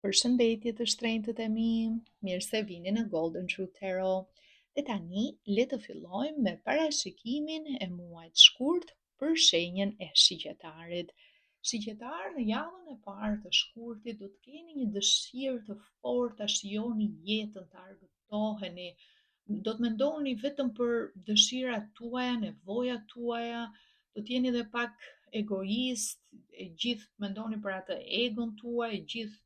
Përshëndetje të shtrenjtët e mi, mirë se vini në Golden Truth Tarot. Dhe tani, le të fillojmë me parashikimin e muajit shkurt për shenjën e shigjetarit. Shigjetar, në javën e parë të shkurtit do të keni një dëshirë të fortë ta shijoni jetën, të argëtoheni, do të mendoni vetëm për dëshirat tuaja, nevojat tuaja, do të jeni edhe pak egoist, e gjithë mendoni për atë egon tuaj, e gjithë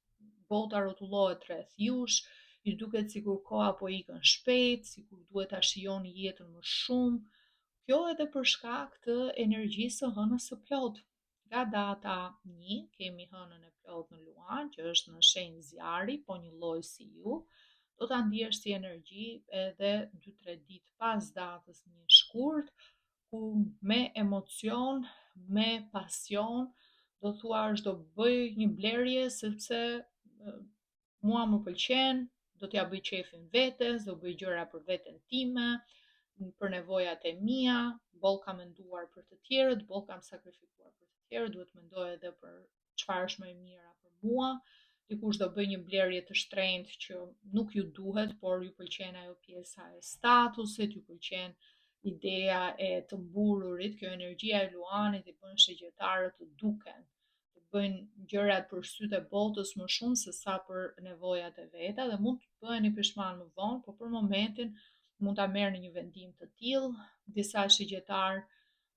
bota rrotullohet rreth jush, ju duket sikur koha po ikën shpejt, sikur duhet ta shijoni jetën më shumë. Kjo edhe për shkak të energjisë së hënës së plot. Nga data 1 kemi hënën e plot në Luan, që është në shenjë zjarri, po një lloj si ju. Do ta ndjesh si energji edhe 2-3 ditë pas datës 1 shkurt, ku me emocion, me pasion, do thuash do bëj një blerje sepse mua më pëlqen, do t'ja bëj qefin vetes, do bëj gjëra për veten time, për nevojat e mia, boll kam menduar për të tjerët, boll kam sakrifikuar për të tjerët, duhet mendoj edhe për çfarë është më e mira për mua. Dikush do bëj një blerje të shtrenjtë që nuk ju duhet, por ju pëlqen ajo pjesa e statusit, ju pëlqen ideja e të mbururit, kjo energjia e Luanit i bën shigjetarët të duken, të bëjnë gjërat për sytë e botës më shumë se sa për nevojat e veta dhe mund të bëheni pishman më vonë, por për momentin mund ta merrni një vendim të tillë. Disa shigjetar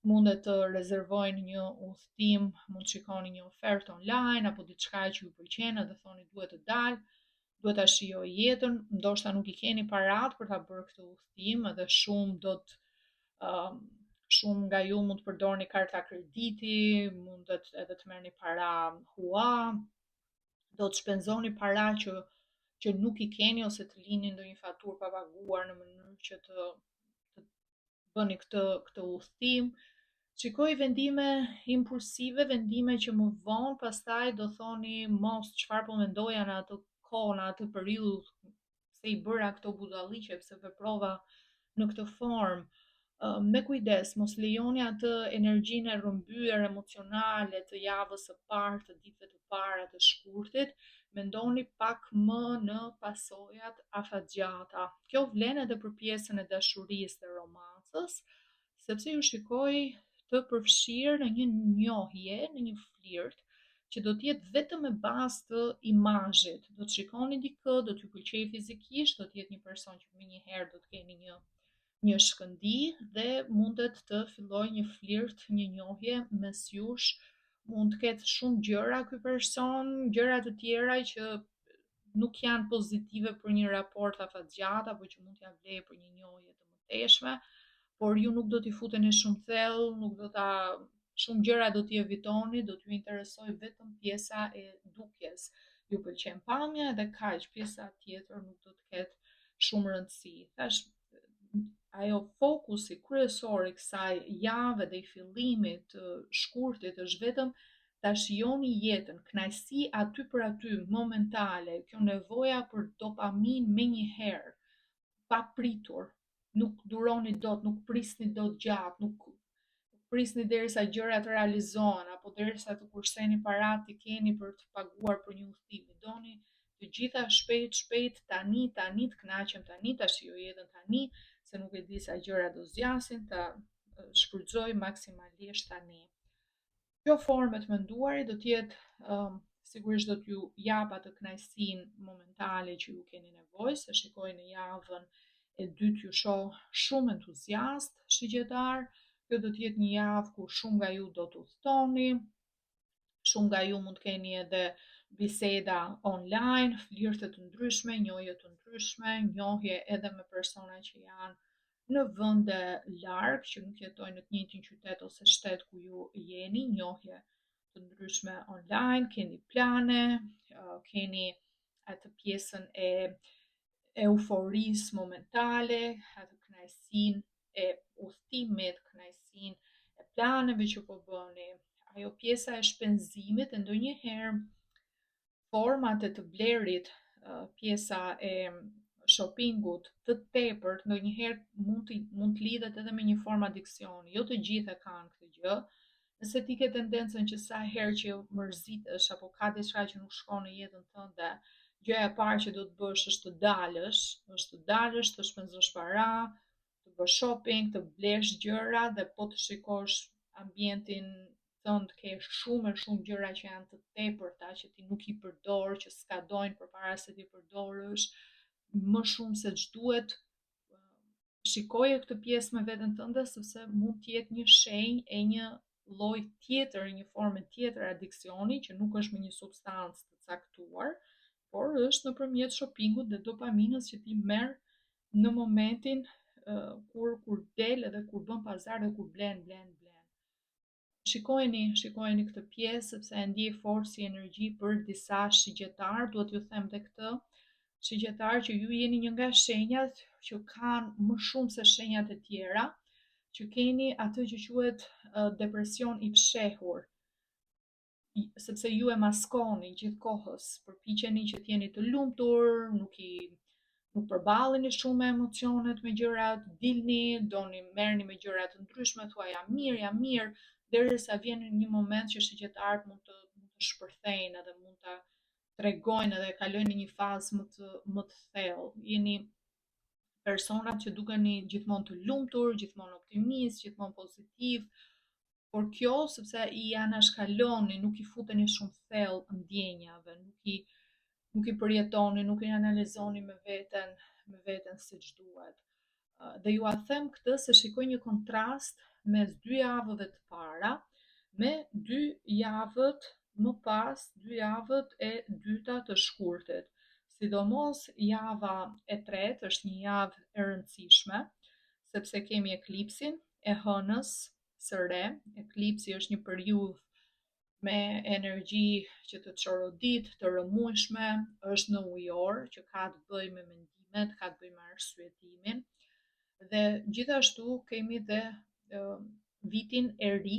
mundet të rezervojnë një udhëtim, mund të shikoni një ofertë online apo diçka që ju pëlqen dhe thoni duhet të dal, duhet ta shijoj jetën, ndoshta nuk i keni paratë për ta bërë këtë udhëtim edhe shumë nga ju mund të përdorni karta krediti, mundet edhe të merrni para hua, do të shpenzoni para që nuk i keni ose të lini ndonjë faturë pa paguar në mënyrë që të bëni këtë udhëtim. Shikoj vendime impulsive, vendime që më vonë pastaj do thoni mos çfarë po mendoja në atë kohë, në atë periudhë, se i bëra këto budalliqe, pse veprova në këtë formë. Me kujdes, mos lejoni atë energjinë e rrëmbyer emocionale të javës së parë, të ditëve të para të shkurtit, mendoni pak më në pasojat afatgjata. Kjo vlen edhe për pjesën e dashurisë dhe romancës, sepse ju shikoj të përfshirë në një njohje, në një flirt, që do të jetë vetëm me bazë të imazhit. Do të shikoni dikë, do t'ju pëlqejë fizikisht, do të jetë një person që më njëherë do të keni një shkëndi dhe mundet të filloj një flirt, një njohje mes jush, mund të ketë shumë gjëra ky person, gjëra të tjera që nuk janë pozitive për një raport afatgjat apo që mund t'ja vlejë për një njohje të mëtejshme, por ju nuk do t'i futeni shumë thellë, nuk do ta shumë gjëra do t'i evitoni, do t'ju interesoj vetëm pjesa e dukjes. Ju pëlqen pamja dhe kaq, pjesa tjetër nuk do të ketë shumë rëndësi. Thash, ajo fokusi kryesor i kësaj jave dhe i fillimit të shkurtit është vetëm ta shijoni jetën, kënaqësi aty për aty, momentale, kjo nevoja për dopamin me një herë, pa pritur, nuk duroni dot, nuk prisni dot gjatë, nuk prisni derisa gjërat realizohen apo derisa të kurseni paratë i keni për të paguar për një udhëtim. Doni të gjitha shpejt, shpejt, tani, tani, të kënaqem tani, ta shijoj jetën tani, se nuk e di sa gjëra do zgjasin, ta shfrytëzoj maksimalisht tani. Kjo formë të menduarit do të jetë sigurisht do t'ju jap atë kënaqësinë momentale që ju keni nevojë, se shikoj në javën e dytë ju shoh shumë entuziast, shigjetar. Kjo do të jetë një javë ku shumë nga ju do të udhtoni, shumë nga ju mund të keni edhe biseda online, flirte të ndryshme, njohje të ndryshme, njohje edhe me persona që janë në vende larg, që nuk jetojnë në të njëjtin qytet ose shtet ku ju jeni, njohje të ndryshme online, keni plane, keni atë pjesën e euforisë momentale, atë kënaqësinë e udhëtimit, kënaqësinë e planeve që po bëni, ajo pjesa e shpenzimit e ndonjëherë format e të blerit, pjesa e shoppingut të tepërt ndonjëherë mund të lidhet edhe me një formë adiksioni. Jo të gjithë e kanë këtë gjë, Nëse ti ke tendencën që sa herë që mërzitesh apo ka diçka që nuk shkon në jetën tënde, gjëja e parë që do të bësh është të dalësh, të shpenzosh para, të bësh shopping, të blesh gjëra dhe po të shikosh ambientin tënd ke shumë e shumë gjëra që janë të tepërta që ti nuk i përdor, që skadojnë përpara se ti përdorësh, më shumë se ç'duhet. Shikoje këtë pjesë me veten tënde sepse mund të jetë një shenjë e një lloj tjetër, një formë tjetër adiksioni që nuk është me një substancë të caktuar, por është nëpërmjet shoppingut dhe dopaminës që ti merr në momentin kur del edhe kur bën pazar dhe kur blen. Shikojeni këtë pjesë sepse e ndjej forë si energji për disa shigjetar, duhet ju them dhe këtë, shigjetar që ju jeni një nga shenjat që kanë më shumë se shenjat e tjera, që keni atë që quhet depresion i fshehur, sepse ju e maskoni gjithë kohës, përpiqeni që t'jeni të lumtur, nuk përballeni shumë me emocionet, me gjërat, dilni, doni merrni me gjëra të ndryshme, thua jam mirë, derisa vjen një moment që shigjetarët mund të shpërthejnë edhe mund ta tregojnë edhe kalojnë në një fazë më të thellë. Jeni personat që dukeni gjithmonë të lumtur, gjithmonë optimist, gjithmonë pozitiv, por kjo sepse i anashkaloni, nuk i futeni shumë thellë ndjenjave, nuk i përjetoni, nuk i analizoni me veten siç duhet. Dhe ju a them këtë se shikoj një kontrast mes 2 javëve të para me 2 javët më pas, 2 javët e dyta të shkurtit. Sidomos java e tretë është një javë e rëndësishme, sepse kemi eklipsin e hënës së re. Eklipsi është një periudhë me energji që të çorodit, të rëmujshme, është në ujor, që ka të bëjë me mendimet, ka të bëjë me arsyetimin. Dhe gjithashtu kemi dhe vitin e ri,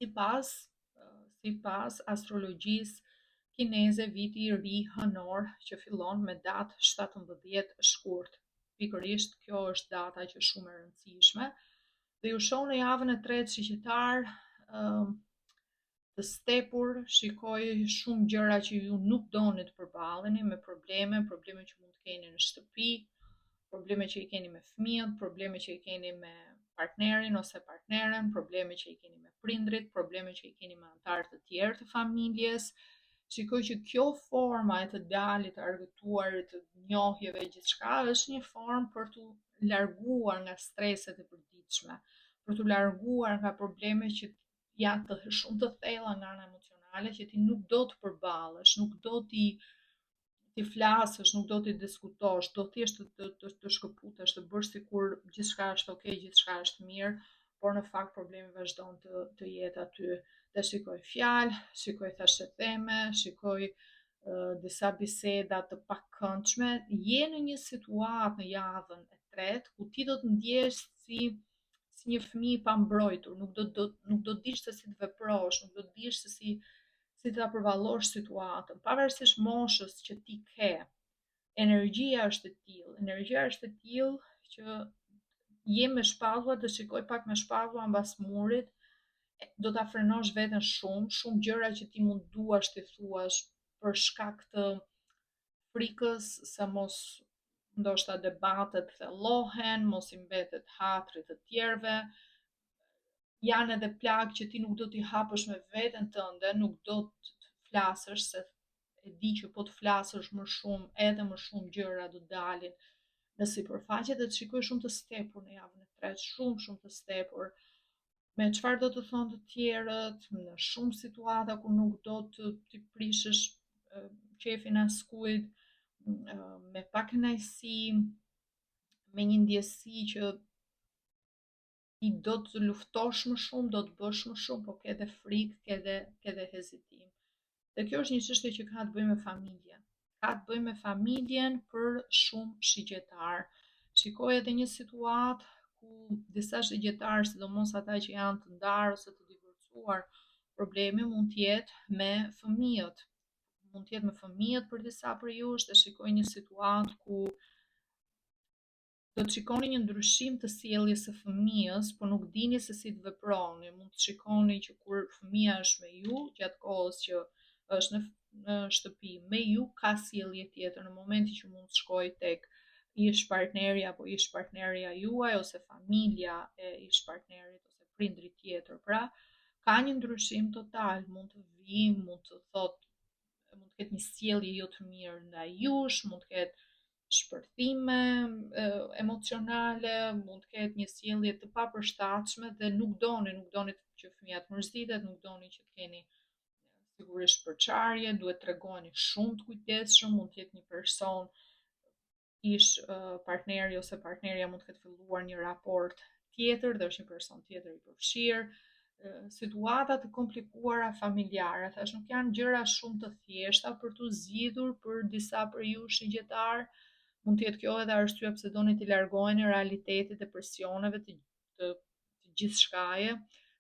sipas astrologjisë kineze, viti i ri hënor që fillon me datë 17 shkurt. Pikërisht kjo është data që shumë e rëndësishme dhe ju shoh në javën e tretë shiqetar të stepur, shikoj shumë gjëra që ju nuk doni të përballeni me probleme që mund të keni në shtëpi, probleme që i keni me fëmijët, probleme që i keni me partnerin ose partneren, probleme që i keni me prindrit, probleme që i keni me anëtarë të tjerë të familjes. Shikoj që kjo forma e të dalit, të argëtuarit, të njohjeve gjithçka është një formë për të larguar nga streset e përditshme, për të larguar nga probleme që janë të shumë të thella nga ana emocionale që ti nuk do të përballesh, nuk do ti flasësh, nuk do ti diskutosh, do thjesht të shkëputesh, të bësh sikur gjithçka është okay, gjithçka është mirë, por në fakt problemi vazhdon të jetë aty. Dhe shikoj fjalë, shikoj thashëtheme, shikoj disa biseda të pakëndshme. Je në një situatë në javën e tretë ku ti do të ndjesh si një fëmijë i pambrojtur, nuk do dish se si të veprosh, nuk do dish se si ta përballosh situatën, pavarësisht moshës që ti ke. Energjia është e tillë që je me shpallua, të shikoj pak me shpallua mbas murit, do ta frenosh veten shumë gjëra që ti mund duash të thuash për shkak të frikës se mos ndoshta debatet thellohen, mos i mbetet hatri të tjerëve. Janë edhe plagë që ti nuk do t'i hapësh me veten tënde, nuk do të flasësh se e di që po të flasësh më shumë, edhe më shumë gjëra do dalin në sipërfaqe dhe të shikoj shumë të stepur në javën e tretë, shumë të stepur. Me çfarë do të thonë të tjerët, në shumë situata ku nuk do të t'i prishësh qefin askujt, me pa kënaqësi, me një ndjesi që ti do të luftosh më shumë, do të bësh më shumë, po ke dhe frikë, ke dhe hezitim. Dhe kjo është një çështje që ka të bëjë me familjen. Ka të bëjë me familjen për shumë shigjetar. Shikoj edhe një situatë ku disa shigjetarë, sidomos ata që janë të ndarë ose të divorcuar, problemi mund të jetë me fëmijët. Mund të jetë me fëmijët për disa prej jush dhe shikoj një situatë ku do të shikoni një ndryshim të sjelljes së fëmijës, por nuk dini se si të veproni. Mund të shikoni që kur fëmia është me ju, gjatë kohës që është në shtëpi me ju, ka sjellje tjetër. Në momentin që mund të shkoj tek ish partneri apo ish partnerja juaj, ose familja e ish partnerit ose prindrit tjetër, pra ka një ndryshim total. Mund të vijë, mund të thotë, mund të ketë një sjellje jo të mirë ndaj jush, mund të ketë shpërthime emocionale, mund të ketë një sjellje të papërshtatshme dhe nuk doni që fëmia të mërzitet, nuk doni që të keni sigurisht përçarje, duhet të tregoni shumë të kujdesshëm, mund të jetë një person ish partneri ose partnerja mund të ketë filluar një raport tjetër dhe është një person tjetër i përfshirë, situata të komplikuara familjare, thash nuk janë gjëra shumë të thjeshta për të zgjidhur për disa për ju shigjetar. Mund të jetë kjo edhe arsye pse doni të largoheni realitetit e presioneve të gjithçkaje,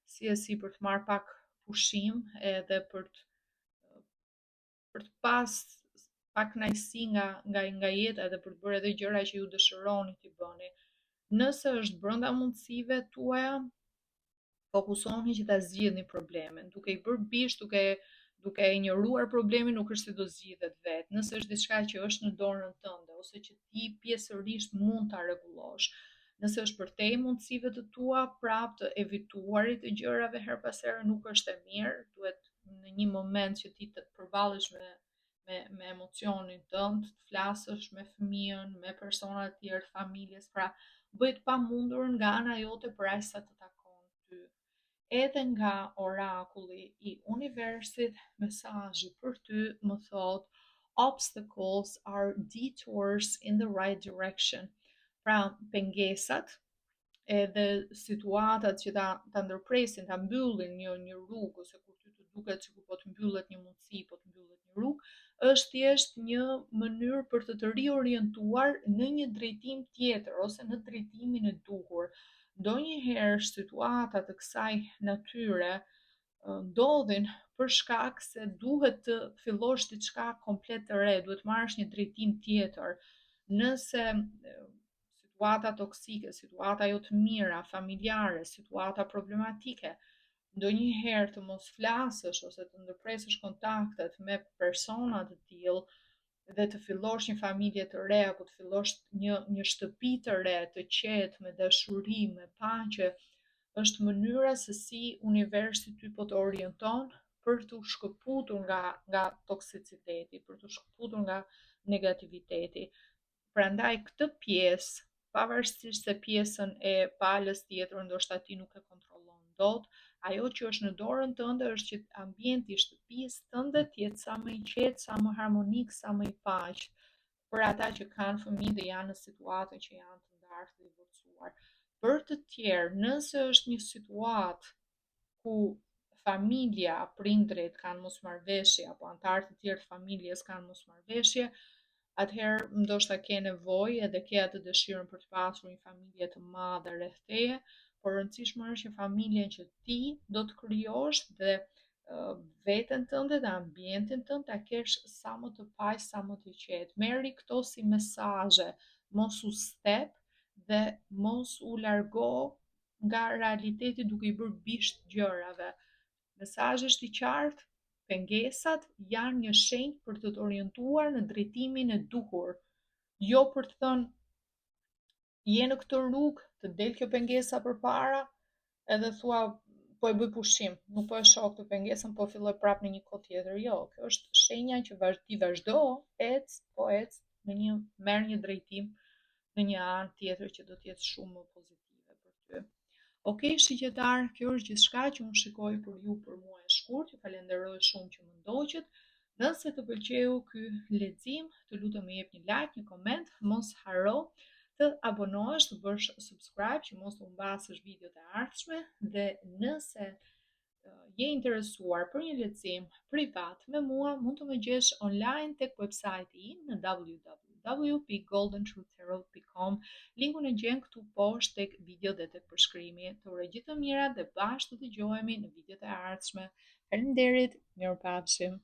si për të marrë pak pushim edhe për të pas pak kënaqësi nga jeta edhe për të bërë edhe gjëra që ju dëshironi t'i bëni. Nëse është brenda mundësive tuaja, fokusohuni që ta zgjidhni problemin, duke i bërë bish, duke e injoruar problemin, nuk është se do zgjidhet vetë. Nëse është diçka që është në dorën tënde ose që ti pjesërisht mund ta rregullosh, nëse është përtej mundësive të tua, prap të evituarit të gjërave her pas here nuk është e mirë. Duhet në një moment që ti të përballesh me emocionin tënd, të flasësh me fëmijën, me persona të tjerë të familjes, pra bëhet pamundur nga ana jote për aq sa të takon ty. Edhe nga orakulli i universit, mesazhi për ty më thot obstacles are detours in the right direction. Pra pengesat edhe situatat që ta ndërpresin, ta mbyllin një rrugë, ose kur ty të duket sikur po të mbyllet një mundësi, po të mbyllet një rrugë, është thjesht një mënyrë për të riorientuar në një drejtim tjetër ose në drejtimin e duhur. Ndonjëherë situata të kësaj natyre ndodhin për shkak se duhet të fillosh diçka komplet të re, duhet marrësh një drejtim tjetër. Nëse situata toksike, situata jo të mira, familjare, situata problematike, ndonjëherë të mos flasësh ose të ndërpresësh kontaktet me persona të tillë dhe të fillosh një familje të re apo të fillosh një shtëpi të re, të qetë, me dashuri, me paqe, është mënyra se si universi ty po të orienton për të shkëputur nga toksiciteti, për të shkëputur nga negativiteti. Prandaj këtë pjesë, pavarësisht se pjesën e palës tjetër ndoshta ti nuk e kontrollon dot, ajo që është në dorën tënde është që ambienti i shtëpisë tënde të jetë sa më i qetë, sa më harmonik, sa më i paqë për ata që kanë fëmijë dhe janë në situata që janë të ndarë të divorcuar. Për të tjerë, nëse është një situatë ku familja, prindrit kanë mosmarrveshje apo anëtarët e tjerë të familjes kanë mosmarrveshje, atëherë ndoshta ke nevojë edhe ke atë dëshirën për të pasur një familje të madhe rreth teje, por rëndësishme është që familjen që ti do të krijosh dhe veten tënde dhe ambientin tënd ta kesh sa më të paqë, sa më të qetë. Merri këto si mesazhe, mos u step dhe mos u largo nga realiteti duke i bërë bisht gjërave. Mesazhi është i qartë, pengesat janë një shenjë për të të orientuar në drejtimin e duhur, jo për të thënë je në këtë rrugë, të del kjo pengesa përpara, edhe thua po e bëj pushim, nuk po e shoh këtë pengesën, po filloj prapë në një kohë tjetër. Jo, kjo është shenja që ti vazhdo, ec, merr një drejtim në një anë tjetër që do të jetë shumë më pozitive për ty. Okej, shigjetar, kjo është gjithçka që unë shikoj për ju për muajin e shkurt. Ju falenderoj shumë që më ndoqët. Nëse të pëlqeu ky lexim, të lutem më jep një like, një koment, mos haro të abonohesh, të bësh subscribe që mos të humbasësh videot e ardhshme, dhe nëse je interesuar për një lexim privat me mua, mund të më gjesh online tek websajti im në www.goldentruthtarot.com. Linkun e gjen këtu poshtë tek video dhe tek përshkrimi. Të uroj gjithë të mira dhe bashkë të dëgjohemi në videot e ardhshme. Faleminderit, mirupafshim.